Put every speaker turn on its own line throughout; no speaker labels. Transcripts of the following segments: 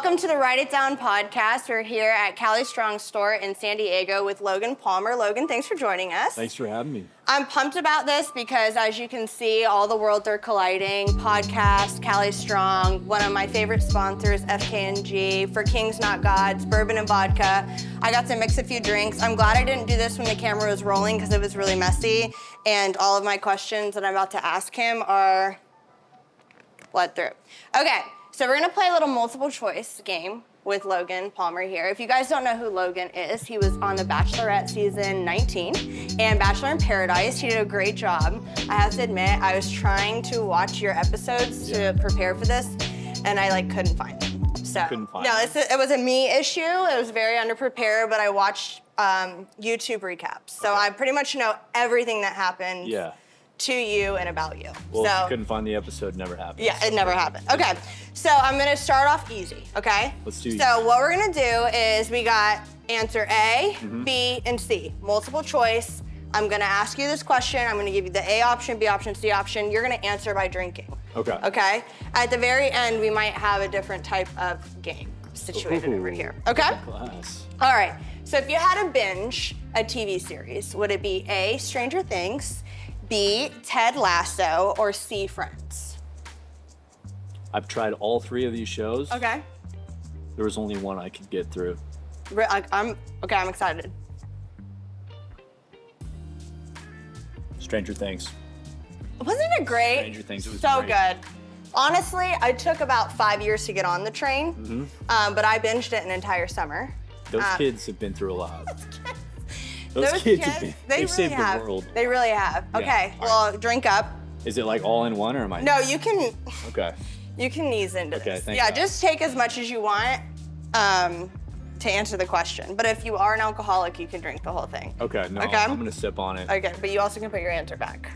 Welcome to the Write It Down podcast. We're here at Cali Strong Store in San Diego with Logan Palmer. Logan, thanks for joining us.
Thanks for having me.
I'm pumped about this because, as you can see, all the worlds are colliding. Podcast, Cali Strong, one of my favorite sponsors, FK&G, for Kings Not Gods, bourbon and vodka. I got to mix a few drinks. I'm glad I didn't do this when the camera was rolling because it was really messy, and all of my questions that I'm about to ask him are bled through. Okay. So we're gonna play a little multiple choice game with Logan Palmer here. If you guys don't know who Logan is, he was on the Bachelorette season 19 and Bachelor in Paradise. He did a great job. I have to admit, I was trying to watch your episodes to prepare for this, and I couldn't find them. So it was a me issue. It was very underprepared, but I watched YouTube recaps, so I pretty much know everything that happened.
Yeah.
To you and about you.
Well, if you couldn't find the episode, it never happened.
Yeah, it never happened. Okay, so I'm gonna start off easy, okay?
Let's do it.
So what we're gonna do is we got answer A, B, and C, multiple choice. I'm gonna ask you this question. I'm gonna give you the A option, B option, C option. You're gonna answer by drinking.
Okay.
Okay? At the very end, we might have a different type of game situated over here, okay?
Class.
All right, so if you had to binge a TV series, would it be A, Stranger Things, B, Ted Lasso, or C, Friends?
I've tried all three of these shows.
Okay.
There was only one I could get through.
I'm excited.
Stranger Things.
Wasn't it great?
Stranger Things, it was
so
great.
good. Honestly, I took about 5 years to get on the train, but I binged it an entire summer.
Those kids have been through a lot.
Those kids,
they've saved the world.
They really have.
Yeah.
Okay, well, drink up.
Is it like all in one, or am I?
No, you can.
Okay.
You can ease into
Okay,
this.
thank
Yeah,
God.
just take as much as you want to answer the question. But if you are an alcoholic, you can drink the whole thing.
Okay, no,
Okay?
I'm gonna sip on it.
Okay, but you also can put your answer back.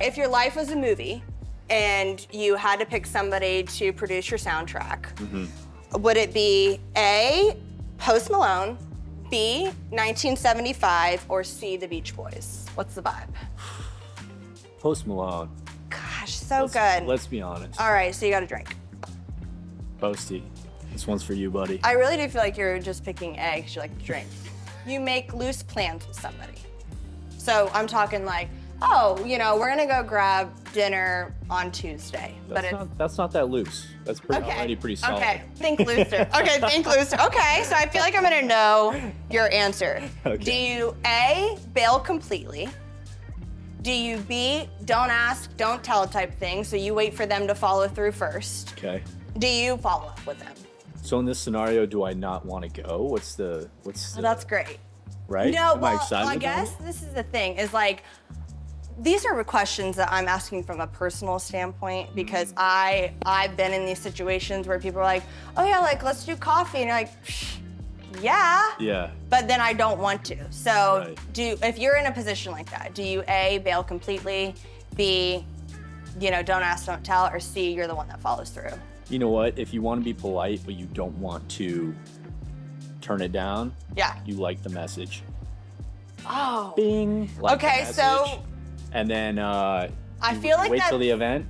If your life was a movie and you had to pick somebody to produce your soundtrack, would it be A, Post Malone, B, 1975, or C, the Beach Boys? What's the vibe?
Post Malone.
Gosh, so good.
Let's be honest.
All right, so you got a drink.
Posty. This one's for you, buddy.
I really do feel like you're just picking A because you like to drink. You make loose plans with somebody. So I'm talking like, oh, we're gonna go grab dinner on Tuesday.
That's not that loose. That's already pretty solid.
Okay, think looser. Okay, think looser. Okay, so I feel like I'm gonna know your answer.
Okay.
Do you A, bail completely? Do you B, don't ask, don't tell type thing, so you wait for them to follow through first?
Okay.
Do you follow up with them?
So in this scenario, do I not want to go? What's the?
Oh, that's great.
Right?
No,
Am I excited
I
about
guess
it?
this is the thing, is these are questions that I'm asking from a personal standpoint because I've been in these situations where people are like, oh yeah, let's do coffee, and you're like, psh, yeah.
Yeah.
But then I don't want to. So
Right.
if you're in a position like that, do you A, bail completely, B, don't ask, don't tell, or C, you're the one that follows through?
You know what? If you want to be polite, but you don't want to turn it down,
Yeah.
you like the message.
Oh.
Bing. Like the
Okay,
message.
so
And then
I
you
feel like
wait till
that-
the event,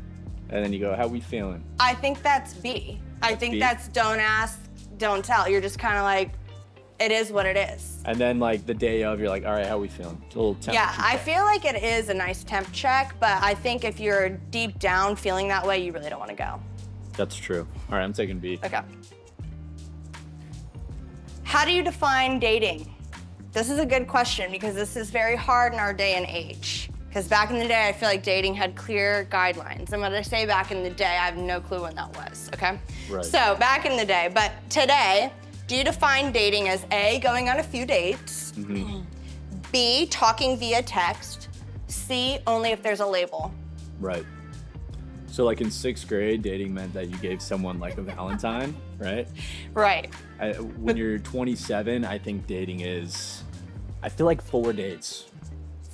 and then you go, how we feeling?
I think that's B. I think
B?
that's don't ask, don't tell. You're just kind of like, it is what it is.
And then the day of, you're like, all right, how we feeling? It's a little temperature
Yeah, I
check.
feel like it is a nice temp check, but I think if you're deep down feeling that way, you really don't want to go.
That's true. All right, I'm taking B.
Okay. How do you define dating? This is a good question because this is very hard in our day and age. Because back in the day, I feel like dating had clear guidelines. And when I say back in the day, I have no clue when that was, okay?
Right.
So back in the day, but today, do you define dating as A, going on a few dates, B, talking via text, C, only if there's a label?
Right. So in 6th grade, dating meant that you gave someone a Valentine, right?
Right.
When you're 27, I think dating is, I feel like 4 dates.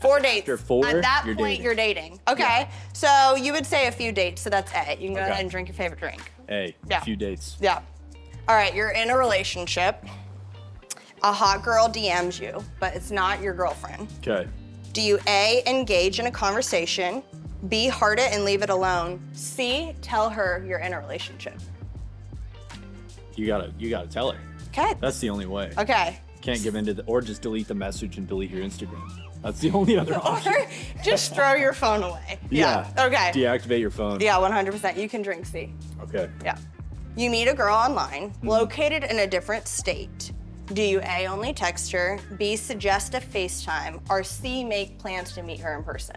4 dates.
After 4,
at that
you're
point,
dating.
you're dating. Okay,
Yeah.
so you would say a few dates, so that's A. You can go
Okay.
ahead and drink your favorite drink.
Hey,
Yeah.
a few dates.
Yeah. All right, you're in a relationship. A hot girl DMs you, but it's not your girlfriend.
Okay.
Do you A, engage in a conversation, B, heart it and leave it alone, C, tell her you're in a relationship?
you gotta tell her.
Okay.
That's the only way.
Okay.
Can't give in to or just delete the message and delete your Instagram. That's the only other option.
Or just throw your phone away. Yeah. Okay.
Deactivate your phone.
Yeah, 100%. You can drink C.
Okay.
Yeah. You meet a girl online, located in a different state. Do you A, only text her, B, suggest a FaceTime, or C, make plans to meet her in person?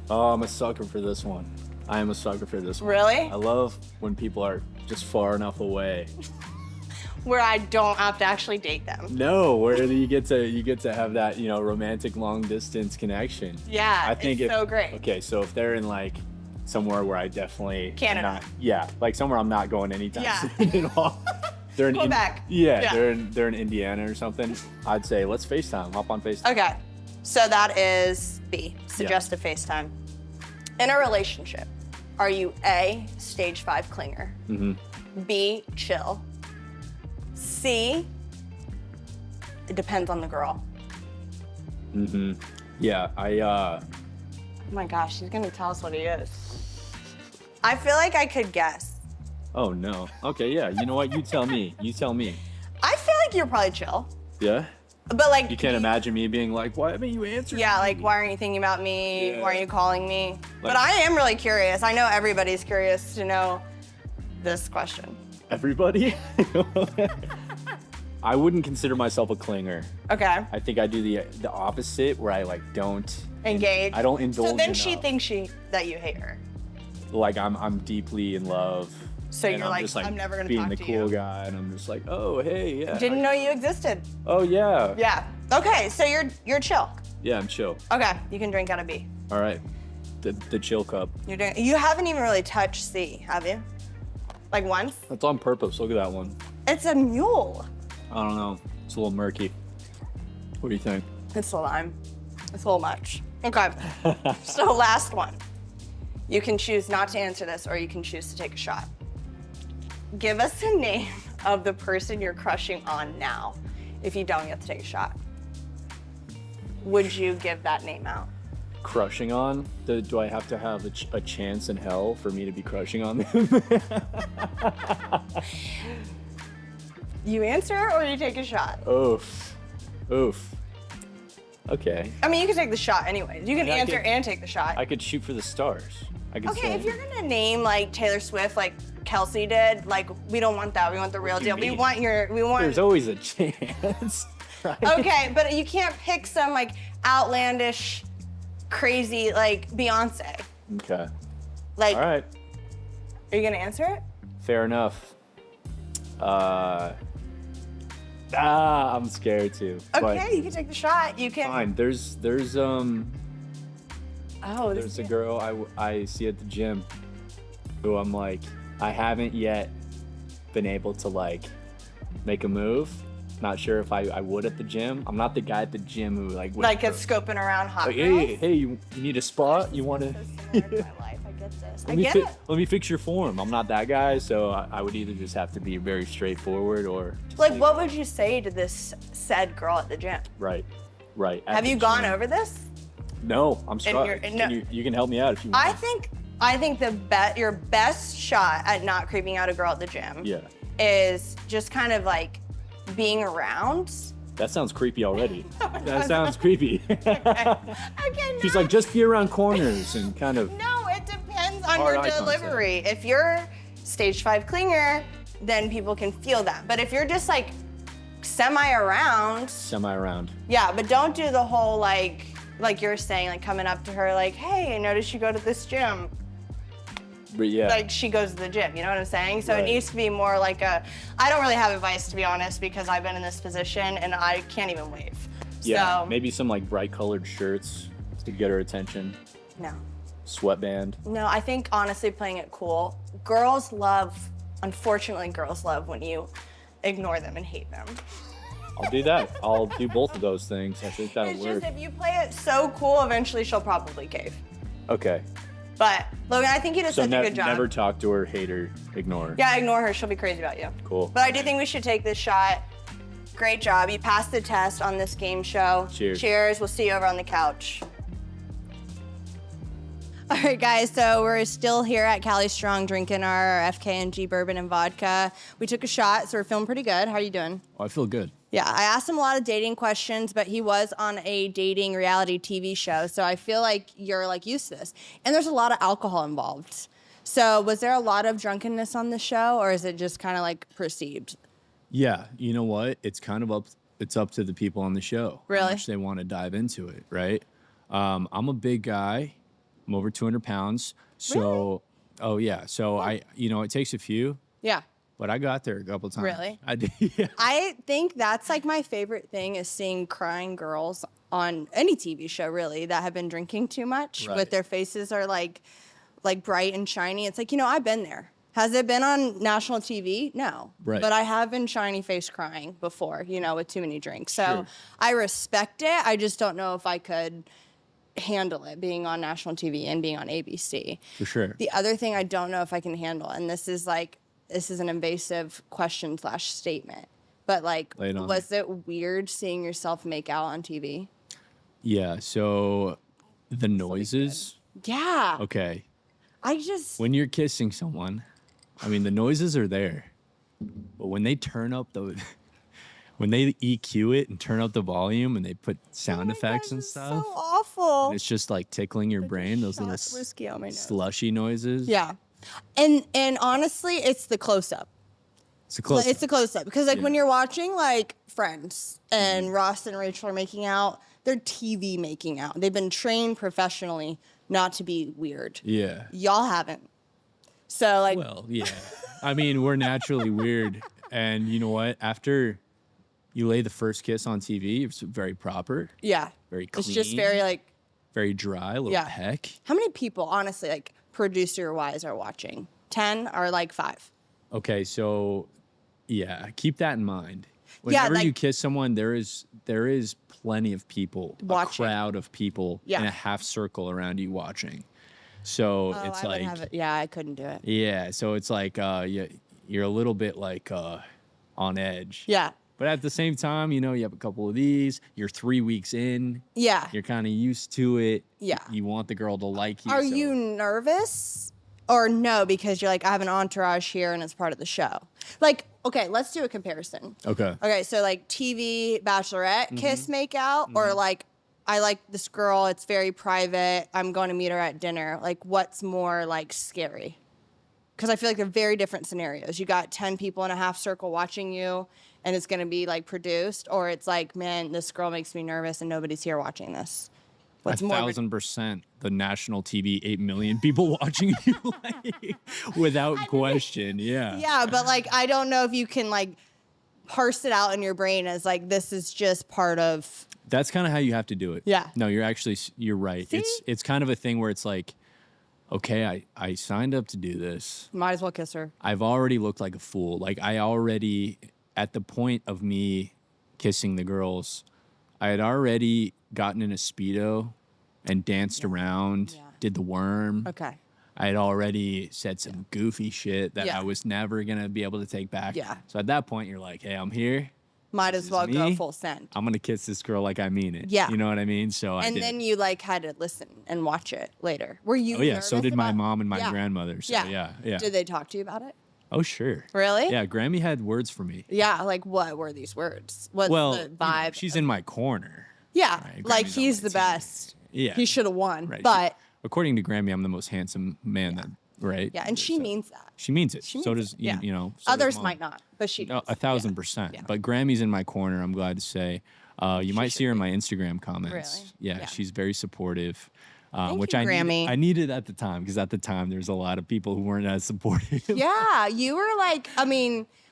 Oh, I'm a sucker for this one. I am a sucker for this one.
Really?
I love when people are just far enough away.
Where I don't have to actually date them.
No, where you get to have that, romantic long distance connection.
Yeah,
I think
it's so great.
Okay, so if they're in like somewhere where I definitely
Canada.
like somewhere I'm not going anytime
Yeah.
soon at all. They're in
Quebec.
Yeah, they're in Indiana or something. I'd say let's FaceTime. Hop on FaceTime.
Okay, so that is B, suggest a FaceTime. In a relationship, are you A, stage 5 clinger, B, chill, C, it depends on the girl.
Yeah,
Oh my gosh, he's gonna tell us what he is. I feel like I could guess.
Oh no. Okay, yeah. You know what? You tell me. You tell me.
I feel like you're probably chill,
Yeah.
but like
You can't imagine me being like, why haven't you answered?
Yeah,
me?
like why aren't you thinking about me?
Yeah.
Why aren't you calling me? But
Like-
I am really curious. I know everybody's curious to know this question.
Everybody. I wouldn't consider myself a clinger.
Okay.
I think I do the opposite, where I like don't
Engage.
I don't indulge.
So then she
enough.
thinks that you hate her.
Like I'm deeply in love.
So
and
you're
I'm
like,
just,
I'm never gonna
being
talk
the
to
cool
you.
guy, and I'm just like, oh hey, yeah.
Didn't know you existed.
Oh yeah.
Yeah. Okay, so you're chill.
Yeah, I'm chill.
Okay, you can drink out of B.
All right. The chill cup.
You haven't even really touched C, have you? Like once?
That's on purpose. Look at that one.
It's a mule.
I don't know. It's a little murky. What do you think?
It's a lime. It's a little much. Okay. So last one. You can choose not to answer this, or you can choose to take a shot. Give us a name of the person you're crushing on now. If you don't, you have to take a shot. Would you give that name out?
Crushing on? Do I have to have a chance in hell for me to be crushing on them?
You answer or you take a shot?
Oof. Okay.
I mean, you can take the shot anyways. You can
Yeah, I
answer
could-
and take the shot.
I could shoot for the stars. I could
Okay,
say,
if you're gonna name like Taylor Swift, like Kelsey did, like we don't want that. We want the real
do you
deal. We
mean?
want
there's always a chance. Right?
Okay, but you can't pick some like outlandish, crazy like Beyonce.
Okay.
Like,
All right.
are you gonna answer it?
Fair enough. I'm scared too.
Okay, you can take the shot. You
But
can.
fine. There's
Oh,
There's a girl I see at the gym who I'm like, I haven't yet been able to like make a move. Not sure if I would at the gym. I'm not the guy at the gym who like would
like it's scoping around hot
like,
girls.
hey, you need a spot? You want to?
So similar to my life. I get this. I get it.
Let me fix your form. I'm not that guy, so I would either just have to be very straightforward or just
Like, what would you say to this said girl at the gym?
right. At
Have
the
you gone
gym.
over this?
No, I'm struggling.
no.
You can help me out if you want.
I think your best shot at not creeping out a girl at the gym
Yeah.
is just kind of like being around.
That sounds creepy already. That sounds creepy.
Okay,
She's
no.
like, just be around corners and kind of.
No, it depends on
Hard
your
eye contact.
delivery. If you're stage 5 clinger, then people can feel that. But if you're just like semi-around, yeah, but don't do the whole like you're saying, like coming up to her like, hey, I noticed you go to this gym.
But yeah.
Like she goes to the gym, you know what I'm saying? So
Right.
it needs to be more like I don't really have advice, to be honest, because I've been in this position and I can't even wave.
Yeah,
So,
maybe some like bright colored shirts to get her attention.
no.
Sweatband.
No, I think honestly playing it cool. Unfortunately, girls love when you ignore them and hate them.
I'll do that. I'll do both of those things. I think that'll
It's
work.
just if you play it so cool, eventually she'll probably cave.
Okay.
But Logan, I think you did
So
such a good job.
never talk to her, hate her, ignore her.
Yeah, ignore her. She'll be crazy about you.
Cool.
But I do think we should take this shot. Great job. You passed the test on this game show.
Cheers.
Cheers. We'll see you over on the couch. All right, guys, so we're still here at Cali Strong drinking our FKNG bourbon and vodka. We took a shot, so we're feeling pretty good. How are you doing?
Oh, I feel good.
Yeah, I asked him a lot of dating questions, but he was on a dating reality TV show, so I feel like you're like used to this. And there's a lot of alcohol involved. So was there a lot of drunkenness on the show, or is it just kind of like perceived?
Yeah, you know what? It's kind of up to the people on the show.
Really?
How much they want to dive into it, right? I'm a big guy. I'm over 200 pounds. So,
Really?
oh yeah. So it takes a few,
Yeah.
but I got there a couple times.
Really?
I did. Yeah.
I think that's like my favorite thing is seeing crying girls on any TV show really that have been drinking too much
Right.
with their faces are like bright and shiny. It's like, I've been there. Has it been on national TV? No.
Right.
But I have been shiny face crying before, with too many drinks. So
Sure.
I respect it. I just don't know if I could handle it being on national TV and being on ABC.
For sure.
The other thing I don't know if I can handle, and this is an invasive question / statement, but
Lay it on
was it weird seeing yourself make out on TV?
Yeah. So the noises.
Yeah.
Okay.
When
you're kissing someone, the noises are there, but when they turn up when they EQ it and turn up the volume and they put sound effects and stuff,
so awful.
and it's just like tickling your brain. Those little
Shot whiskey on my nose.
slushy noises.
Yeah. And honestly, it's the close-up.
It's a close.
It's the close-up. Because,
Yeah.
when you're watching, Friends and Ross and Rachel are making out, they're TV making out. They've been trained professionally not to be weird.
Yeah.
Y'all haven't. So,
Well, yeah. We're naturally weird. And you know what? After you lay the first kiss on TV, it's very proper,
yeah.
very clean.
It's just very,
very dry, a little
Yeah.
peck.
how many people, honestly, producer-wise are watching? 10 or, 5?
Okay, so yeah, keep that in mind.
Yeah,
Whenever you kiss someone, there is plenty of people,
Watching.
a crowd of people
Yeah.
in a half circle around you watching. So it's
I would have it. Yeah, I couldn't do it.
yeah, so it's like you're a little bit on edge.
Yeah.
But at the same time, you have a couple of these. You're 3 weeks in.
Yeah.
You're kind of used to it.
Yeah.
You want the girl to like you.
Are
so-
you nervous or no? Because you're I have an entourage here and it's part of the show. Okay, let's do a comparison.
Okay.
Okay, so TV, Bachelorette, kiss, make out, or I like this girl, it's very private, I'm going to meet her at dinner. What's more scary? Because I feel like they're very different scenarios. You got 10 people in a half circle watching you and it's going to be produced, or it's man, this girl makes me nervous and nobody's here watching this. What's more?
1,000% the national TV, 8 million people watching you, without question. Yeah.
Yeah, but I don't know if you can parse it out in your brain as this is just part of.
That's kind of how you have to do it.
Yeah.
No, you're right.
See?
It's kind of a thing where it's okay, I signed up to do this.
Might as well kiss her.
I've already looked like a fool. I already, at the point of me kissing the girls, I had already gotten in a Speedo and danced around, did the worm.
Okay.
I had already said some goofy shit that
Yeah.
I was never going to be able to take back.
Yeah.
So at that point, you're like, hey, I'm here.
Might
This
as well
is
go
me.
full send.
I'm going to kiss this girl like I mean it.
Yeah.
You know what I mean? So I
And
did.
then you had to listen and watch it later. Were you?
Oh, yeah. So
nervous
did my
about-
mom and my
Yeah.
grandmother. So yeah.
Did they talk to you about it?
Oh, sure.
Really?
Yeah. Grammy had words for me.
Yeah. What were these words? What's
Well,
the vibe?
she's in my corner.
Yeah.
Right, Grammy's on
He's
my
the
team.
best.
Yeah.
He should have won.
Right.
But
According to Grammy, I'm the most handsome man that, right?
yeah, and she
So-
means that.
She means it.
She
So
means
does,
it, yeah.
so does
Others
Mom.
might not, but she
No,
does.
1,000%.
Yeah.
But Grammy's in my corner, I'm glad to say. You might see her in my Instagram comments.
Really?
Yeah,
Yeah.
she's very supportive.
Thank
Which
you,
I
Grammy.
I needed at the time, because at the time there's a lot of people who weren't as supportive.
Yeah, you were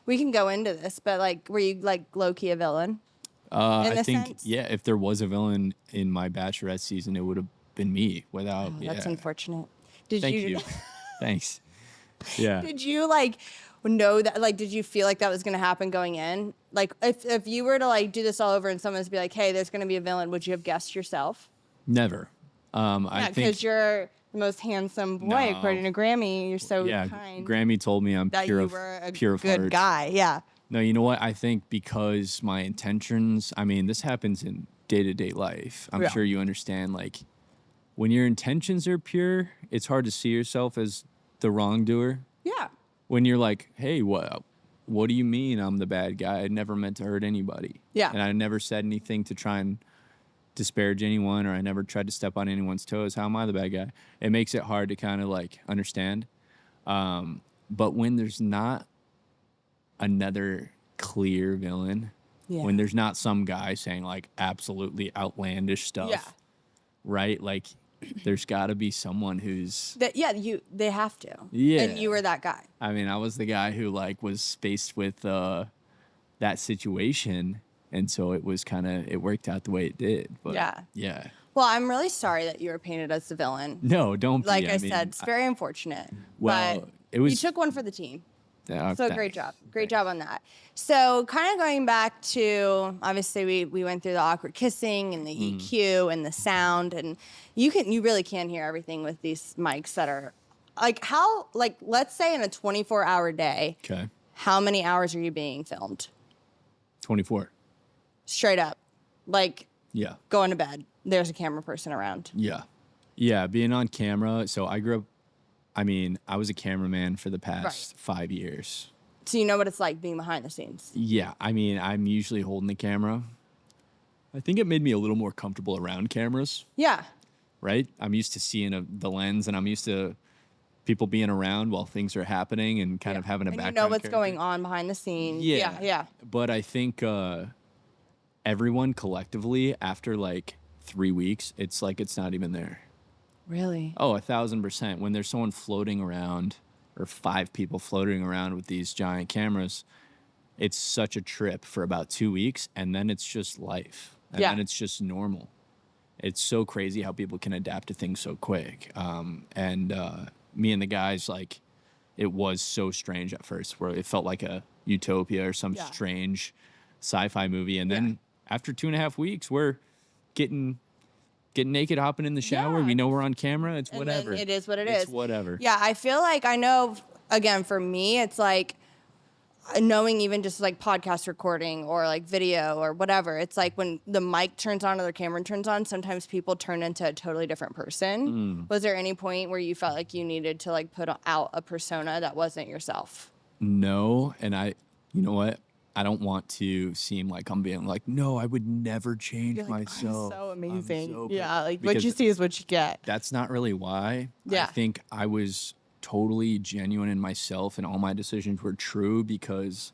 we can go into this, but were you low-key a villain? in
I
a
think,
sense?
yeah, if there was a villain in my Bachelorette season, it would have been me without,
That's
yeah.
unfortunate. Did
Thank you. Thanks. Yeah.
Did you know that did you feel like that was going to happen going in? If you were to do this all over and someone's be like, "Hey, there's going to be a villain," would you have guessed yourself?
Never. I
Yeah,
think,
because you're the most handsome boy
No.
according to Grammy. You're so
yeah,
kind.
Grammy told me I'm
that
pure
you
of,
were a
pure of
good
heart.
guy. Yeah.
No, you know what? I think because my intentions, this happens in day-to-day life. I'm
Yeah.
sure you understand, when your intentions are pure, it's hard to see yourself as the wrongdoer.
Yeah.
When you're like, hey, what do you mean I'm the bad guy? I never meant to hurt anybody.
Yeah.
And I never said anything to try and disparage anyone, or I never tried to step on anyone's toes. How am I the bad guy? It makes it hard to kind of like understand. But when there's not another clear villain, when there's not some guy saying like absolutely outlandish stuff, right? Like there's got to be someone who's
they have to.
Yeah.
And you were that guy.
I mean, I was the guy who like was faced with that situation, and so it was it worked out the way it did. But yeah.
Well, I'm really sorry that you were painted as the villain.
No, don't be.
Like I said, it's very unfortunate.
Well,
but
it was.
You took one for the team.
Yeah,
So great job. Great job on that. So kind of going back to, obviously we went through the awkward kissing and the EQ and the sound, and you really can hear everything with these mics that are like let's say in a 24-hour day.
Okay.
How many hours are you being filmed?
24.
Straight up. Like
going
to bed. There's a camera person around.
Yeah, being on camera. So I grew up, I was a cameraman for the past 5 years.
So you know what it's like being behind the scenes.
Yeah, I'm usually holding the camera. I think it made me a little more comfortable around cameras.
Yeah.
Right? I'm used to seeing the lens, and I'm used to people being around while things are happening and kind of having a background.
You know what's going on behind the scenes. Yeah.
But I think everyone collectively, after like 3 weeks, it's like it's not even there.
Really?
Oh, 1,000%. When there's someone floating around, or 5 people floating around with these giant cameras, it's such a trip for about 2 weeks, and then it's just life. And then it's just normal. It's so crazy how people can adapt to things so quick. Me and the guys, like, it was so strange at first, where it felt like a utopia or some strange sci-fi movie. And then after 2.5 weeks, we're getting naked, hopping in the shower. We know we're on camera. It's whatever.
It is what it is.
It's whatever.
Yeah, I feel like I know, again, for me, it's like knowing even just like podcast recording or like video or whatever. It's like when the mic turns on or the camera turns on, sometimes people turn into a totally different person. Was there any point where you felt like you needed to like put out a persona that wasn't yourself?
No, and you know what? I don't want to seem like I'm being like, no, I would never change myself.
I'm so amazing.
So
like what you see is what you get.
That's not really why. I think I was totally genuine in myself, and all my decisions were true because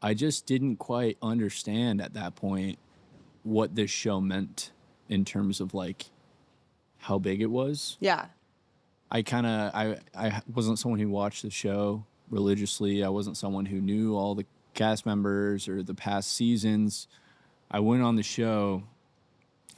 I just didn't quite understand at that point what this show meant in terms of like how big it was.
Yeah.
I wasn't someone who watched the show religiously. I wasn't someone who knew all the cast members or the past seasons. I went on the show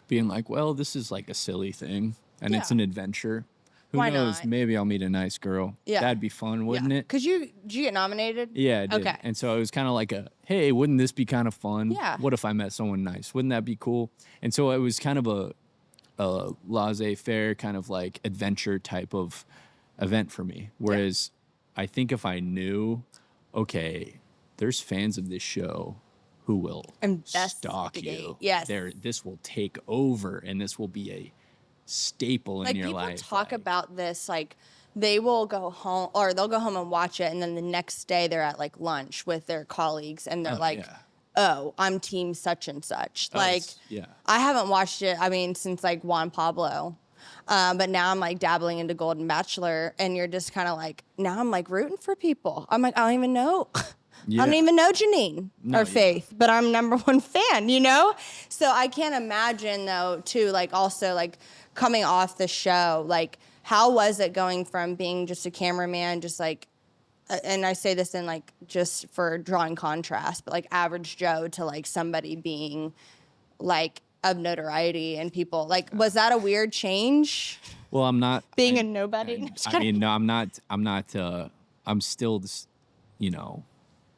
being like, well, this is like a silly thing, and it's an adventure. Who
Why
knows?
not?
Maybe I'll meet a nice girl.
Yeah.
That'd be fun, wouldn't it?
Did you get nominated?
Yeah, I did.
Okay.
And so it was kind of like hey, wouldn't this be kind of fun?
Yeah.
What if I met someone nice? Wouldn't that be cool? And so it was kind of a laissez-faire kind of like adventure type of event for me. Whereas I think if I knew, okay, there's fans of this show who will stalk you.
Yes.
This will take over, and this will be a staple in your life.
People talk about this, like they will go home, or they'll go home and watch it, and then the next day they're at like lunch with their colleagues, and they're oh, I'm team such and such. I haven't watched it, since like Juan Pablo. But now I'm like dabbling into Golden Bachelor, and you're just kind of like, now I'm like rooting for people. I'm like, I don't even know. I don't even know Janine or Faith, but I'm #1 fan, you know? So I can't imagine though, too, like also like coming off the show, like how was it going from being just a cameraman, just like, and I say this in like just for drawing contrast, but like average Joe to like somebody being like of notoriety and people, like, was that a weird change?
Well, I'm not
being a nobody.
No, I'm not. I'm still this,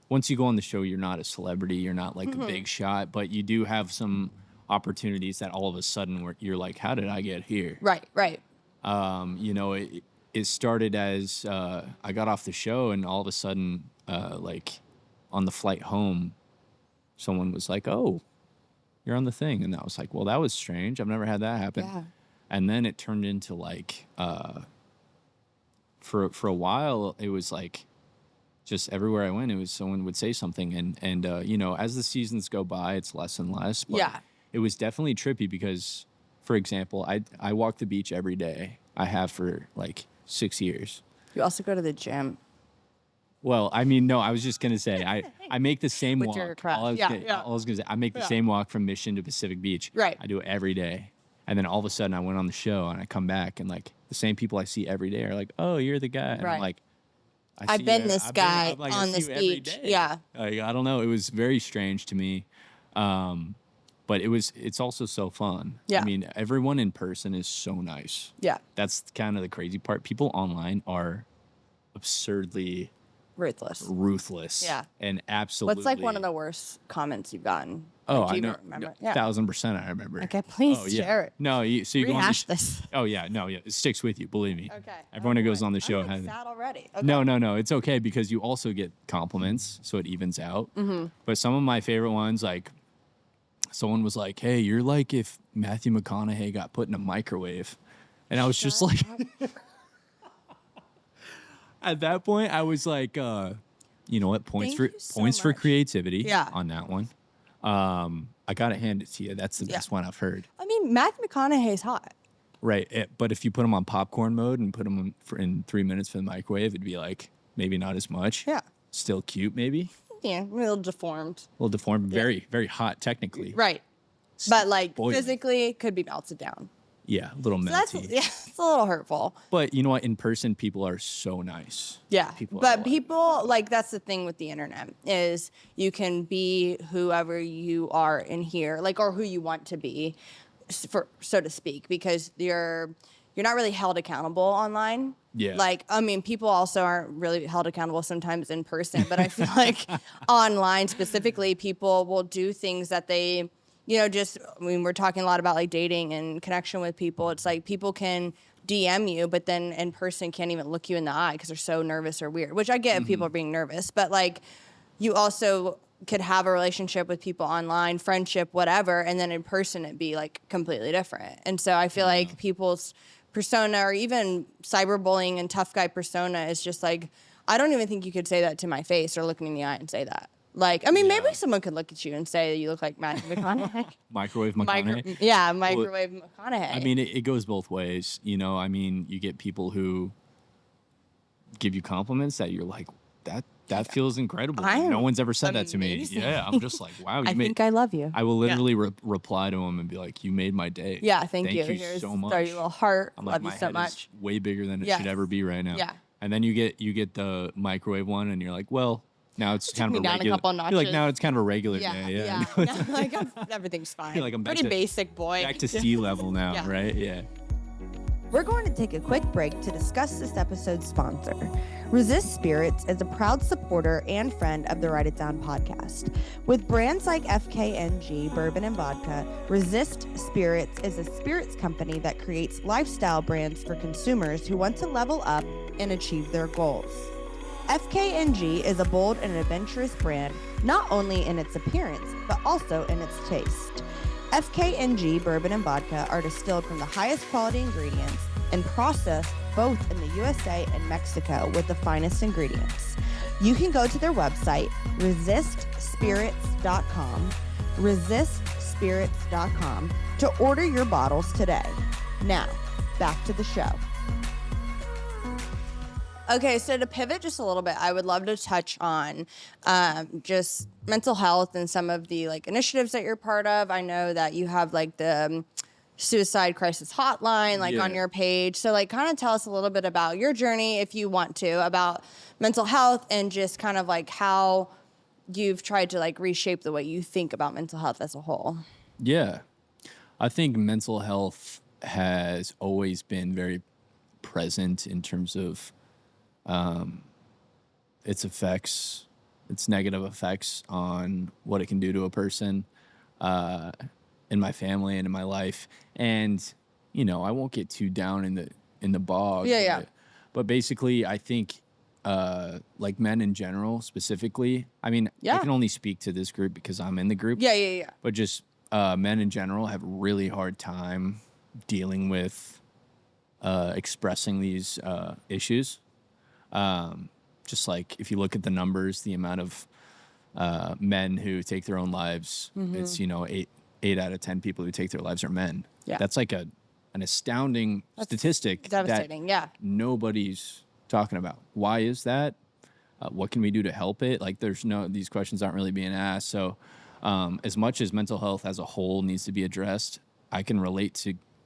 once you go on the show, you're not a celebrity. You're not like a big shot, but you do have some opportunities that all of a sudden where you're like, how did I get here?
Right.
It started as I got off the show, and all of a sudden, like on the flight home, someone was like, oh, you're on the thing. And I was like, well, that was strange. I've never had that happen. And then it turned into like, for a while, it was like, just everywhere I went, it was someone would say something, and you know, as the seasons go by, it's less and less. But
Yeah.
it was definitely trippy because, for example, I walk the beach every day. I have for like 6 years.
You also go to the gym.
Well, I mean, no, I was just gonna say I make the same
With
walk.
your crowd.
All I was gonna say, I make the same walk from Mission to Pacific Beach.
Right.
I do it every day, and then all of a sudden I went on the show and I come back and like the same people I see every day are like, "Oh, you're the guy." And I'm
Right.
like,
I've been this guy
I'm like,
on
I see
this
you every
beach.
day.
Yeah.
Like, I don't know. It was very strange to me. But it's also so fun.
Yeah.
I mean, everyone in person is so nice.
Yeah.
That's kind of the crazy part. People online are absurdly ruthless.
Yeah.
And absolutely.
What's like one of the worst comments you've gotten?
Oh,
Like, do
I
you
know.
remember?
No,
Yeah.
1000% I remember.
Okay, please
Oh, yeah.
share it.
No, so you go on
Rehash this.
Oh, yeah. No, yeah. It sticks with you. Believe me.
Okay.
Everyone who goes on the show
I'm like
has.
sad already. Okay.
No. It's okay because you also get compliments, so it evens out. Mm-hmm. But some of my favorite ones, like someone was like, "Hey, you're like if Matthew McConaughey got put in a microwave," and I was just like, at that point, I was like, you know what?
Thank you so
Points for
much.
creativity.
Yeah.
On that one. I gotta hand it to you. That's the best one I've heard.
I mean, Matthew McConaughey's hot.
Right, but if you put them on popcorn mode and put them in 3 minutes for the microwave, it'd be like maybe not as much.
Yeah.
Still cute, maybe.
Yeah, a little deformed.
A little deformed. Very, very hot, technically.
Right. But like
Boiling.
physically could be melted down.
Yeah, a little
So that's
melty.
it's a little hurtful.
But you know what? In person, people are so nice.
Yeah.
People are
But
like-
people like that's the thing with the internet is you can be whoever you are in here, like or who you want to be, for so to speak, because you're not really held accountable online.
Yeah.
Like, I mean, people also aren't really held accountable sometimes in person, but I feel like online specifically, people will do things that they, you know, just, I mean, we're talking a lot about like dating and connection with people. It's like people can DM you, but then in person can't even look you in the eye because they're so nervous or weird, which I get if people are being nervous, but like you also could have a relationship with people online, friendship, whatever, and then in person it'd be like completely different. And so I feel like people's persona or even cyberbullying and tough guy persona is just like, I don't even think you could say that to my face or look me in the eye and say that. Like, I mean, maybe someone could look at you and say you look like Matthew McConaughey.
Microwave McConaughey.
Microwave McConaughey.
I mean, it goes both ways. You know, I mean, you get people who give you compliments that you're like, that feels incredible. No one's ever said that to me.
amazing.
Yeah, I'm just like, wow.
I think I love you.
I will literally reply to them and be like, you made my day.
Yeah, thank you.
Thank you
Here's
so much.
throw you a little heart.
I'm
Love
like,
you
my
so
head
much.
is way bigger than it
Yes.
should ever be right now.
Yeah.
And then you get the microwave one, and you're like, well, now it's kind of
me
a
down a
regular.
couple
You're like,
notches.
now it's kind of a regular
Yeah,
day.
yeah. No, like everything's fine.
You're like, I'm back
pretty
to-
basic boy.
Back to sea level now,
Yeah.
right? Yeah.
We're going to take a quick break to discuss this episode's sponsor. Resist Spirits is a proud supporter and friend of the Write It Down podcast. With brands like FKNG, Bourbon and Vodka, Resist Spirits is a spirits company that creates lifestyle brands for consumers who want to level up and achieve their goals. FKNG is a bold and adventurous brand, not only in its appearance, but also in its taste. FKNG Bourbon and Vodka are distilled from the highest quality ingredients and processed both in the USA and Mexico with the finest ingredients. You can go to their website, resistspirits.com, to order your bottles today. Now, back to the show.
Okay, so to pivot just a little bit, I would love to touch on just mental health and some of the like initiatives that you're part of. I know that you have like the suicide crisis hotline like on
Yeah.
your page. So like kind of tell us a little bit about your journey if you want to about mental health and just kind of like how you've tried to like reshape the way you think about mental health as a whole.
Yeah. I think mental health has always been very present in terms of its effects, its negative effects on what it can do to a person in my family and in my life. And, you know, I won't get too down in the bog.
Yeah.
But basically, I think like men in general specifically, I mean,
Yeah.
I can only speak to this group because I'm in the group.
Yeah.
But just men in general have a really hard time dealing with expressing these issues. Just like if you look at the numbers, the amount of men who take their own lives, it's, you know, eight out of 10 people who take their lives are men.
Yeah.
That's like an astounding statistic
devastating,
that nobody's talking about. Why is that? What can we do to help it? Like these questions aren't really being asked. So as much as mental health as a whole needs to be addressed, I can relate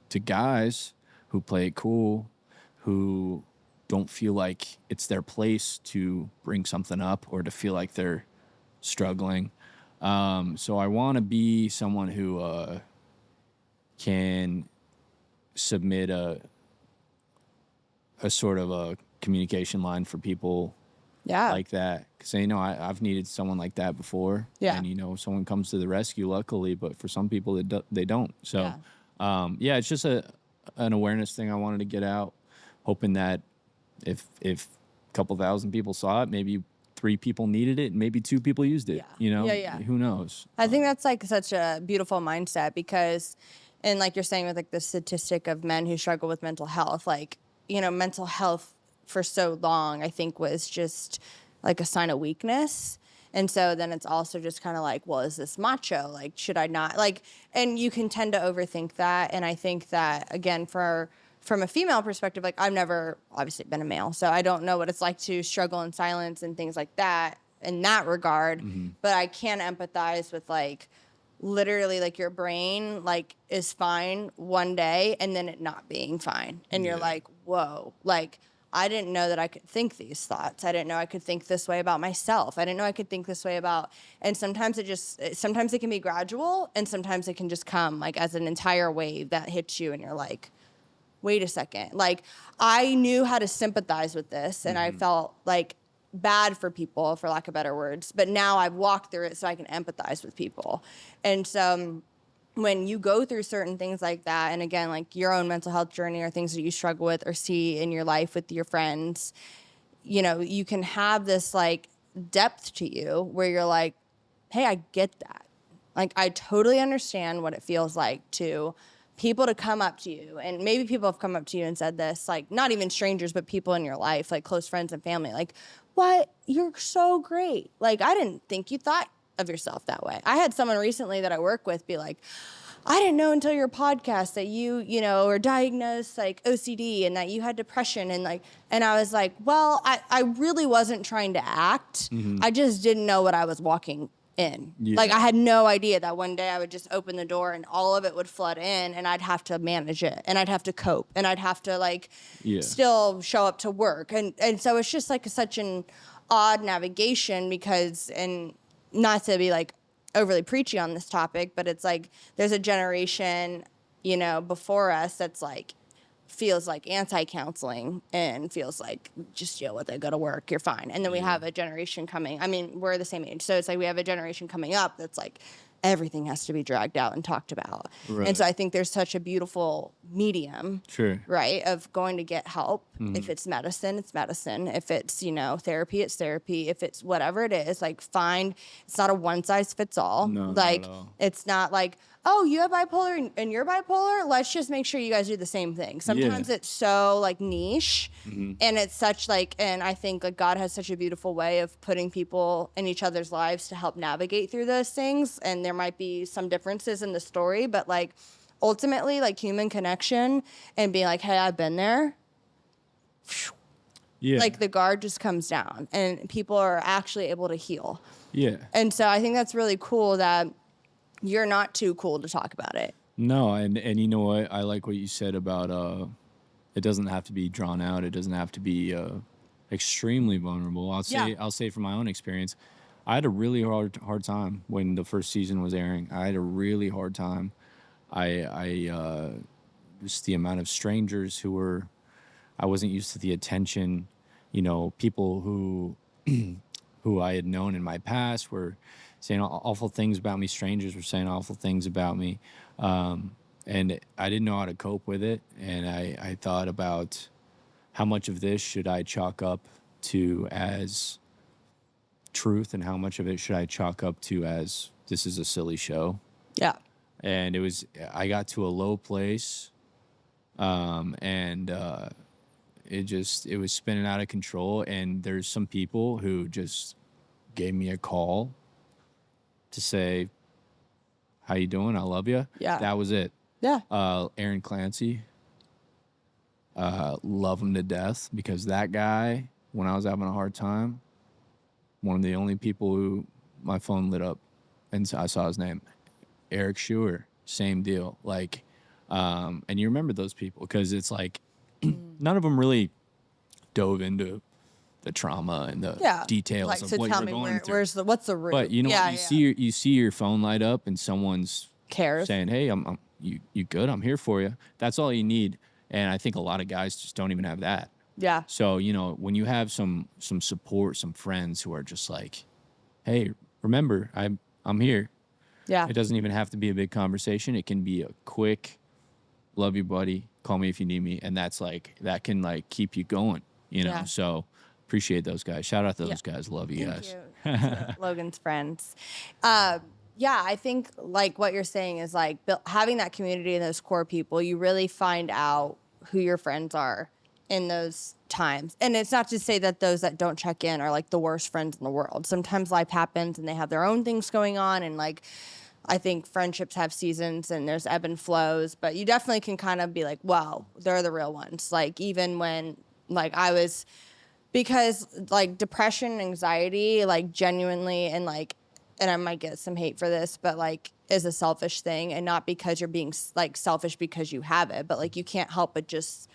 to guys who play it cool, who don't feel like it's their place to bring something up or to feel like they're struggling. So I want to be someone who can submit a sort of a communication line for people like that. Because, you know, I've needed someone like that before.
Yeah.
And, you know, someone comes to the rescue, luckily, but for some people, they don't. So, it's just an awareness thing I wanted to get out, hoping that if a couple thousand people saw it, maybe 3 people needed it, and maybe 2 people used it. You know, who knows?
I think that's like such a beautiful mindset because, and like you're saying with like the statistic of men who struggle with mental health, like, you know, mental health for so long, I think was just like a sign of weakness. And so then it's also just kind of like, well, is this macho? Like, should I not? Like, and you can tend to overthink that. And I think that, again, from a female perspective, like I've never obviously been a male, so I don't know what it's like to struggle in silence and things like that in that regard. But I can empathize with like literally like your brain like is fine one day and then it not being fine. And you're like, whoa, like I didn't know that I could think these thoughts. I didn't know I could think this way about myself. I didn't know I could think this way about, and sometimes it can be gradual and sometimes it can just come like as an entire wave that hits you and you're like, wait a second. Like, I knew how to sympathize with this, and I felt like bad for people, for lack of better words. But now I've walked through it so I can empathize with people. And so when you go through certain things like that, and again, like your own mental health journey or things that you struggle with or see in your life with your friends, you know, you can have this like depth to you where you're like, hey, I get that. Like, I totally understand what it feels like to people to come up to you, and maybe people have come up to you and said this, like not even strangers, but people in your life, like close friends and family, like, what? You're so great. Like, I didn't think you thought of yourself that way. I had someone recently that I work with be like, I didn't know until your podcast that you know, were diagnosed like OCD and that you had depression and like, and I was like, well, I really wasn't trying to act. I just didn't know what I was walking in. Like, I had no idea that one day I would just open the door and all of it would flood in and I'd have to manage it and I'd have to cope and I'd have to like still show up to work. And so it's just like such an odd navigation because, and not to be like overly preachy on this topic, but it's like there's a generation, you know, before us that's like feels like anti-counseling and feels like just deal with it, go to work, you're fine. And then we have a generation coming. I mean, we're the same age, so it's like we have a generation coming up that's like everything has to be dragged out and talked about. Right. And so I think there's such a beautiful medium, right, of going to get help. If it's medicine, it's medicine. If it's, you know, therapy, it's therapy. If it's whatever it is, like find, it's not a one size fits all.
No,
like
not at all.
It's not like, oh, you have bipolar and you're bipolar, let's just make sure you guys do the same thing. Sometimes it's so like niche and it's such like, and I think like God has such a beautiful way of putting people in each other's lives to help navigate through those things. And there might be some differences in the story, but like ultimately like human connection and being like, hey, I've been there. Like the guard just comes down and people are actually able to heal. And so I think that's really cool that you're not too cool to talk about it.
No, and you know what? I like what you said about it doesn't have to be drawn out. It doesn't have to be extremely vulnerable. I'll say from my own experience, I had a really hard time when the first season was airing. I had a really hard time. I just the amount of strangers who were, I wasn't used to the attention, you know, people who who I had known in my past were saying awful things about me. Strangers were saying awful things about me. And I didn't know how to cope with it. And I thought about how much of this should I chalk up to as truth and how much of it should I chalk up to as this is a silly show.
Yeah.
And I got to a low place
And it was spinning out of control. And there's some people who just gave me a call to say, how you doing? I love you.
Yeah.
That was it.
Yeah.
Aaron Clancy, love him to death, because that guy, when I was having a hard time, one of the only people who my phone lit up and I saw his name. Eric Schuer, same deal. Like, and you remember those people because it's like none of them really dove into the trauma and the details
like,
of
so
what
tell
you're
me
going through.
what's the root?
But you know what? You see your phone light up and someone's
cares,
saying, "Hey, you good? I'm here for you." That's all you need. And I think a lot of guys just don't even have that.
Yeah.
So, you know, when you have some support, some friends who are just like, "Hey, remember, I'm here."
Yeah.
It doesn't even have to be a big conversation. It can be a quick, "Love you, buddy. Call me if you need me." And that can keep you going, you know?
Yeah.
So appreciate those guys. Shout out to those guys. Love you guys.
Thank you. Logan's friends. Yeah, I think like what you're saying is like having that community and those core people, you really find out who your friends are in those times. And it's not to say that those that don't check in are like the worst friends in the world. Sometimes life happens and they have their own things going on, and like I think friendships have seasons and there's ebb and flows, but you definitely can kind of be like, wow, they're the real ones. Like even when like because like depression, anxiety, like genuinely, and I might get some hate for this, but like is a selfish thing, and not because you're being like selfish because you have it, but like you can't help but just,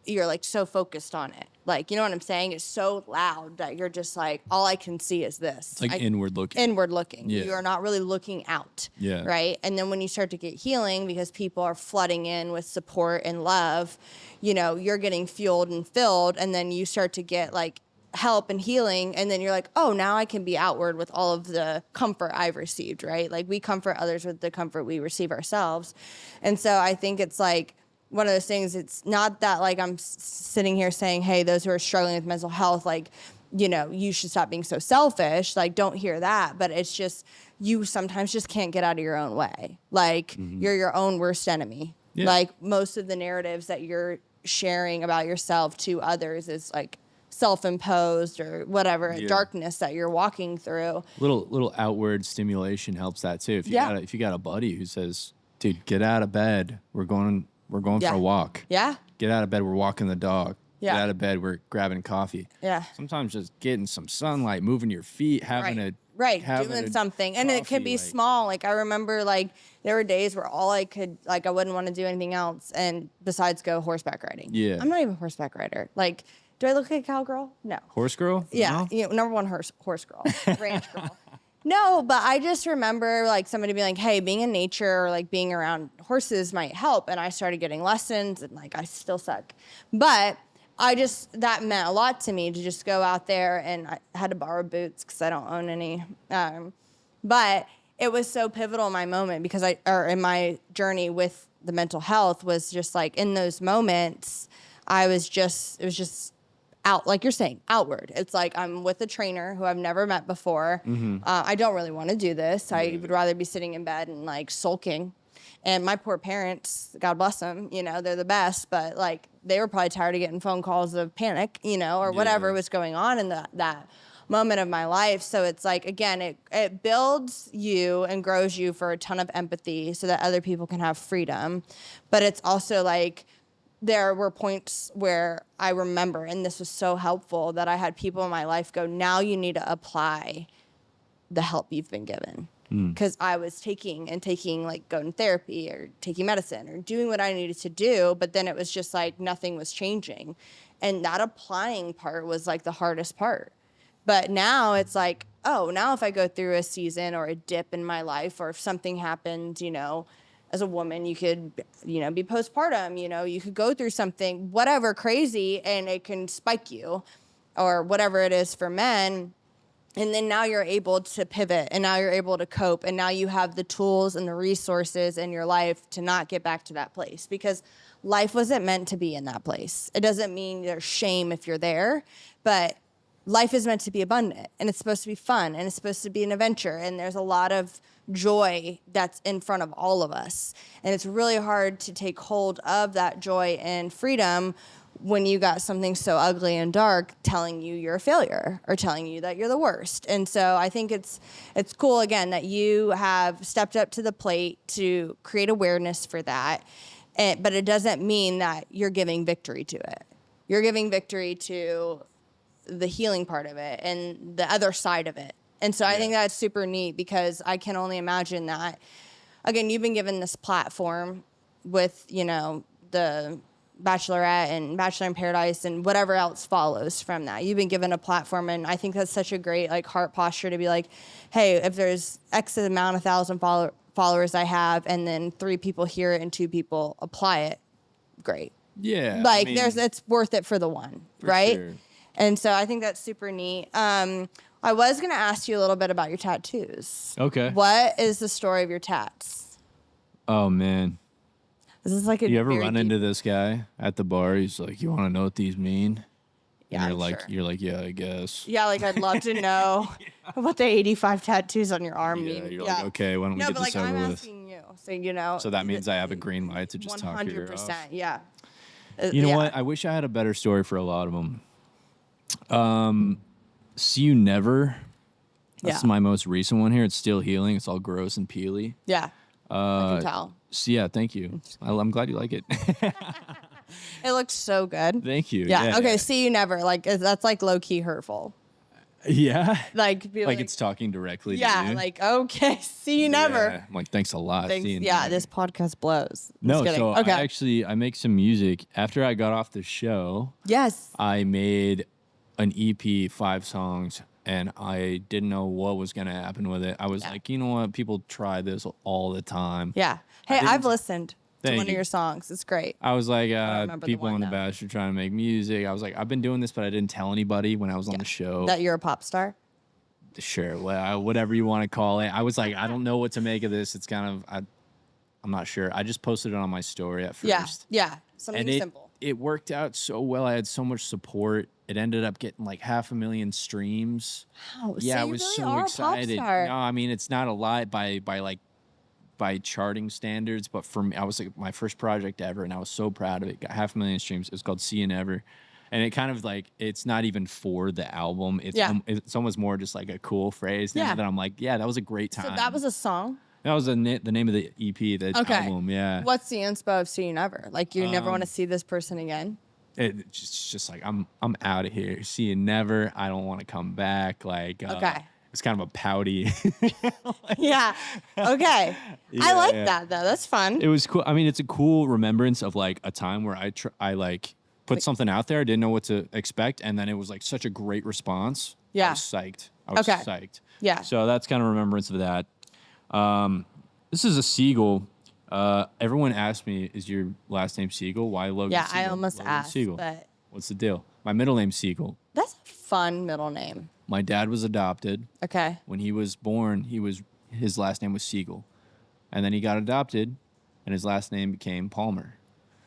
you're like so focused on it. Like, you know what I'm saying? It's so loud that you're just like, all I can see is this.
It's like inward looking.
Inward looking.
Yeah.
You're not really looking out.
Yeah.
Right? And then when you start to get healing, because people are flooding in with support and love, you know, you're getting fueled and filled, and then you start to get like help and healing, and then you're like, oh, now I can be outward with all of the comfort I've received, right? Like we comfort others with the comfort we receive ourselves. And so I think it's like, one of those things, it's not that like I'm sitting here saying, hey, those who are struggling with mental health, like, you know, you should stop being so selfish. Like, don't hear that. But it's just, you sometimes just can't get out of your own way. Like, you're your own worst enemy.
Yeah.
Like, most of the narratives that you're sharing about yourself to others is like self-imposed or whatever darkness that you're walking through.
Little outward stimulation helps that too. If you got a buddy who says, dude, get out of bed. We're going for a walk.
Yeah.
Get out of bed. We're walking the dog.
Yeah.
Get out of bed. We're grabbing coffee.
Yeah.
Sometimes just getting some sunlight, moving your feet, having
doing something. And it could be small. Like I remember like there were days where all I could, like I wouldn't want to do anything else and besides go horseback riding.
Yeah.
I'm not even a horseback rider. Like, do I look like a cowgirl? No.
Horse girl?
Yeah.
No?
You know, number one horse girl, ranch girl. No, but I just remember like somebody being like, hey, being in nature or like being around horses might help. And I started getting lessons and like I still suck. But that meant a lot to me to just go out there, and I had to borrow boots because I don't own any. But it was so pivotal in my moment because in my journey with the mental health was just like in those moments, it was just out, like you're saying, outward. It's like I'm with a trainer who I've never met before. I don't really want to do this. I would rather be sitting in bed and like sulking. And my poor parents, God bless them, you know, they're the best, but like they were probably tired of getting phone calls of panic, you know, or whatever was going on in that moment of my life. So it's like, again, it builds you and grows you for a ton of empathy so that other people can have freedom. But it's also like, there were points where I remember, and this was so helpful, that I had people in my life go, now you need to apply the help you've been given. Because I was taking like going to therapy or taking medicine or doing what I needed to do, but then it was just like nothing was changing. And that applying part was like the hardest part. But now it's like, oh, now if I go through a season or a dip in my life, or if something happened, you know, as a woman, you could, you know, be postpartum, you know, you could go through something, whatever, crazy, and it can spike you, or whatever it is for men. And then now you're able to pivot, and now you're able to cope, and now you have the tools and the resources in your life to not get back to that place, because life wasn't meant to be in that place. It doesn't mean there's shame if you're there, but life is meant to be abundant, and it's supposed to be fun, and it's supposed to be an adventure, and there's a lot of joy that's in front of all of us. And it's really hard to take hold of that joy and freedom when you got something so ugly and dark telling you you're a failure or telling you that you're the worst. And so I think it's cool, again, that you have stepped up to the plate to create awareness for that. But it doesn't mean that you're giving victory to it. You're giving victory to the healing part of it and the other side of it. And so I think that's super neat, because I can only imagine that, again, you've been given this platform with, you know, the Bachelorette and Bachelor in Paradise and whatever else follows from that. You've been given a platform, and I think that's such a great like heart posture to be like, hey, if there's X amount of thousand followers I have, and then 3 people hear it and 2 people apply it, great.
Yeah.
Like it's worth it for the one, right?
Sure.
And so I think that's super neat. I was going to ask you a little bit about your tattoos.
Okay.
What is the story of your tats?
Oh man.
This is like a
You ever
very
run
deep-
into this guy at the bar? He's like, "You want to know what these mean?"
Yeah,
And
I'm sure.
you're like, "Yeah, I guess."
Yeah, like I'd love to know what the 85 tattoos on your arm
Yeah,
mean.
you're like, "Okay, why don't we
No,
get
but
this
like
over
I'm
with?"
asking you, so you know.
So that means I have a green light to just talk your ear off.
100%, yeah.
You know
Yeah.
what? I wish I had a better story for a lot of them. See You Never. That's
Yeah.
my most recent one here. It's still healing. It's all gross and peely.
Yeah, I can tell.
So yeah, thank you. I'm glad you like it.
It looks so good.
Thank you.
Yeah. Okay. See you never. Like that's like low key hurtful.
Yeah.
Like be
Like it's talking directly to
yeah.
you.
Like okay. See you never.
Yeah. I'm like, thanks a lot.
Thanks.
See you
Yeah.
never.
This podcast blows.
No,
Just kidding.
so
okay.
I make some music. After I got off the show,
Yes.
I made an EP, 5 songs, and I didn't know what was gonna happen with it. I was like, you know what? People try this all the time.
Yeah. Hey,
didn't-
I've listened to
Thank
one of
you.
your songs. It's great.
I was like,
remember the
people
one,
on The
though.
Bachelor trying to make music. I was like, I've been doing this, but I didn't tell anybody when I was on the show.
That you're a pop star.
Sure, well, whatever you want to call it. I was like, I don't know what to make of this. It's kind of, I'm not sure. I just posted it on my story at first.
Yeah. Yeah. Something
And
simple.
it worked out so well. I had so much support. It ended up getting like 500,000 streams.
Wow.
Yeah,
so
I
you
was
really
so
are a
excited.
pop star.
No, I mean it's not a lot by charting standards, but for me, I was like my first project ever, and I was so proud of it. Got 500,000 streams. It was called See You Never, and it kind of like it's not even for the album. It's it's almost more just like a cool phrase. Now
Yeah.
that I'm like, yeah, that was a great time.
So that was a song.
that was the name of the EP, the album. Yeah,
What's the inspo of See You Never? Like you never want to see this person again?
it's just like I'm out of here. See You Never. I don't want to come back. Like
Okay.
It's kind of a pouty.
Yeah. Okay. I
Yeah,
like
yeah.
that though. That's fun.
It was cool. I mean, it's a cool remembrance of like a time where I like put something out there, didn't know what to expect, and then it was like such a great response.
Yeah.
I was psyched. I was
Okay.
psyched.
Yeah.
So that's kind of remembrance of that. This is a seagull. Everyone asked me, "Is your last name Siegel? Why Logan?"
Yeah,
Siegel?
I almost
Logan
asked,
Siegel.
but
What's the deal? My middle name's Siegel.
that's a fun middle name.
My dad was adopted.
Okay.
When he was born, his last name was Siegel, and then he got adopted, and his last name became Palmer.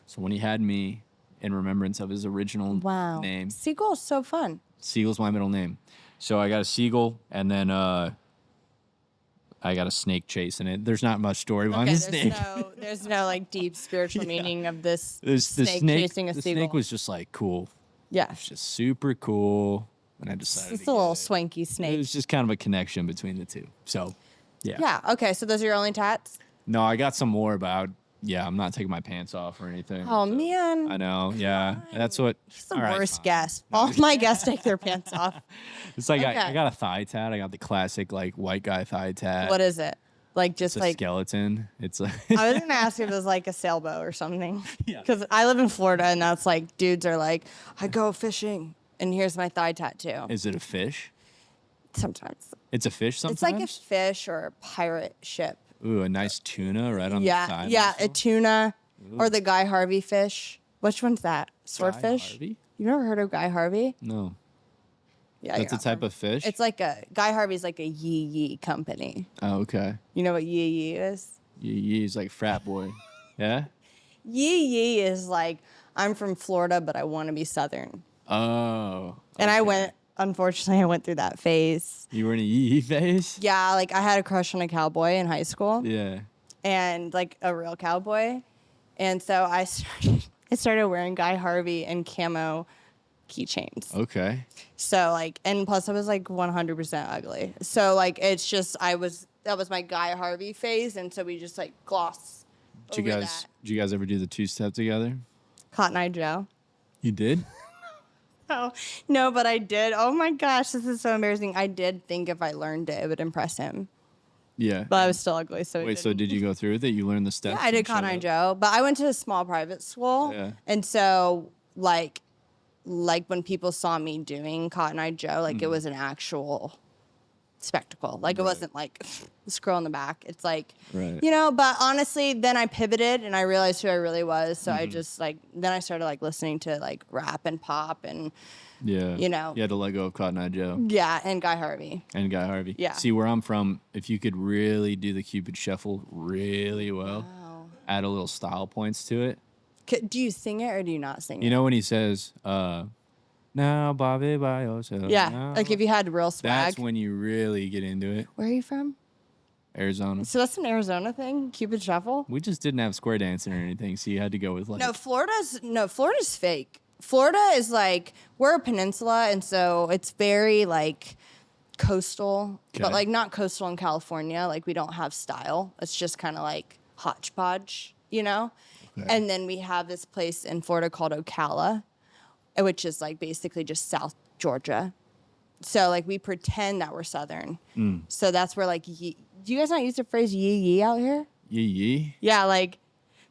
So when he had me, in remembrance of his original
Wow.
name,
Seagull is so fun.
Siegel's my middle name. So I got a seagull, and then I got a snake chasing it. There's not much story behind
Okay,
the snake.
there's no like deep spiritual meaning of this
There's the
snake
snake.
chasing a
The
seagull.
snake was just like cool.
Yeah.
It's just super cool, and I decided
It's
to
a little
get it.
swanky
It
snake.
was just kind of a connection between the two. So, yeah.
Yeah. Okay. So those are your only tats?
No, I got some more about. Yeah, I'm not taking my pants off or anything.
Oh
so-
man.
I know. Yeah, that's what.
He's the
all right,
worst
fine.
guest. All of my guests take their pants off.
It's like
Okay.
I got a thigh tat. I got the classic like white guy thigh tat.
What is it? Like just
It's a
like
skeleton. It's like
I was gonna ask if it was like a sailboat or something.
Yeah.
Because I live in Florida and that's like dudes are like, I go fishing and here's my thigh tattoo.
Is it a fish?
Sometimes.
It's a fish sometimes?
It's like a fish or a pirate ship.
Ooh, a nice tuna right on the
Yeah.
thigh.
Yeah. A
muscle.
tuna or the Guy Harvey fish. Which one's that?
Guy
Swordfish?
Harvey?
You never heard of Guy Harvey?
No.
Yeah.
That's a type of fish?
It's like a Guy Harvey's like a yee yee company.
Oh, okay.
You know what yee yee is?
He's like frat boy. Yeah?
Yee yee is like I'm from Florida, but I want to be Southern.
Oh.
And I
okay.
went
unfortunately, I went through that phase.
You were in a yee phase?
Yeah, like I had a crush on a cowboy in high school.
Yeah.
And like a real cowboy. And so I started wearing Guy Harvey and camo keychains.
Okay.
So like, and plus I was like 100% ugly. So like, it's just, that was my Guy Harvey phase. And so we just like gloss
Did
over
you guys ever do the 2-step together?
Cotton Eye Joe.
You did?
Oh, no, but I did. Oh my gosh, this is so embarrassing. I did think if I learned it, it would impress him.
Yeah.
But I was still ugly, so
Wait, so did you go through with it? You learned the steps?
Yeah, I did
and
Cotton Eye
showed up?
Joe, but I went to a small private school.
Yeah.
And so like when people saw me doing Cotton Eye Joe, like it was an actual spectacle. Like it wasn't like this girl in the back. It's like,
Right.
you know, but honestly, then I pivoted and I realized who I really was. So I just like, then I started like listening to like rap and pop and,
Yeah.
you know.
You had to let go of Cotton Eye Joe
yeah, and Guy Harvey.
and Guy Harvey.
Yeah.
See, where I'm from, if you could really do the Cupid Shuffle really well,
Wow.
add a little style points to it.
Do you sing it or do you not sing it?
You know when he says, now Bobby by yourself.
Yeah,
now."
like if you had real swag.
That's when you really get into it.
Where are you from?
Arizona.
So that's an Arizona thing, Cupid Shuffle?
We just didn't have square dancing or anything, so you had to go with like.
No, Florida's fake. Florida is like, we're a peninsula, and so it's very like coastal, but
Okay.
like not coastal in California. Like we don't have style. It's just kind of like hodgepodge, you know?
Okay.
And then we have this place in Florida called Ocala, which is like basically just South Georgia. So like we pretend that we're Southern. So that's where like, do you guys not use the phrase yee yee out here?
Yee yee.
Yeah, like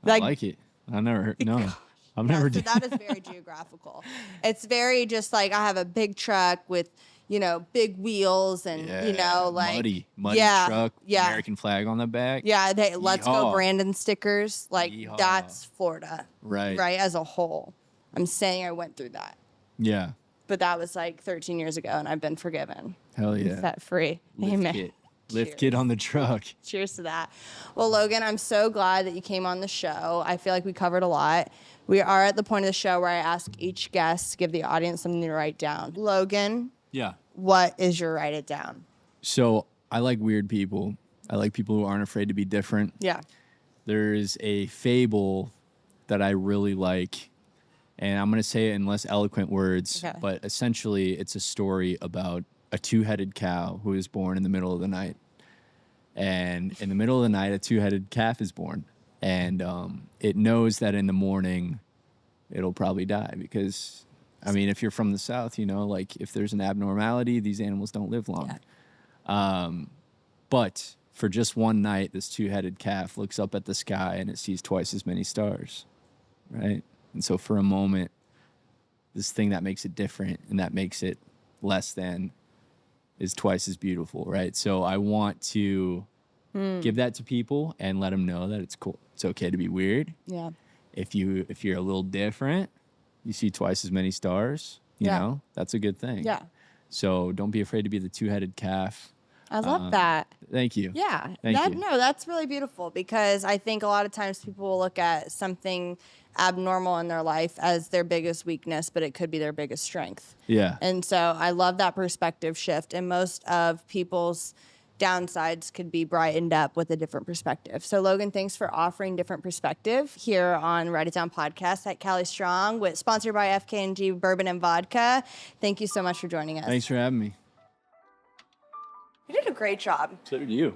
I like it. I never heard. No, I've never
so
did.
that is very geographical. It's very just like I have a big truck with, you know, big wheels and, you know, like.
muddy
yeah,
truck,
Yeah.
American flag on the back.
Yeah. Let's go
Yeehaw.
Brandon stickers. Like
Yeehaw.
that's Florida.
Right.
Right. As a whole. I'm saying I went through that.
Yeah.
But that was like 13 years ago and I've been forgiven.
Hell yeah.
Set free.
Lift
Amen.
kit. Lift
Cheers.
kit on the truck.
Cheers to that. Well, Logan, I'm so glad that you came on the show. I feel like we covered a lot. We are at the point of the show where I ask each guest to give the audience something to write down. Logan,
Yeah.
what is your write it down?
So I like weird people. I like people who aren't afraid to be different.
Yeah.
There's a fable that I really like, and I'm going to say it in less eloquent words,
Okay.
but essentially it's a story about a two-headed cow who is born in the middle of the night. And in the middle of the night, a two-headed calf is born. And it knows that in the morning it'll probably die because, I mean, if you're from the South, you know, like if there's an abnormality, these animals don't live long.
Yeah.
But for just one night, this two-headed calf looks up at the sky and it sees twice as many stars, right? And so for a moment, this thing that makes it different and that makes it less than is twice as beautiful, right? So I want to give that to people and let them know that it's cool. It's okay to be weird.
Yeah.
If you're a little different, you see twice as many stars, you
Yeah.
know, that's a good thing.
Yeah.
So don't be afraid to be the two-headed calf.
I love that.
Thank you.
Yeah.
Thank you.
No, that's really beautiful because I think a lot of times people will look at something abnormal in their life as their biggest weakness, but it could be their biggest strength.
Yeah.
And so I love that perspective shift. And most of people's downsides could be brightened up with a different perspective. So Logan, thanks for offering different perspective here on Write It Down Podcast at Cali Strong, with sponsored by FK&G Bourbon and Vodka. Thank you so much for joining us.
Thanks for having me.
You did a great job.
So did you.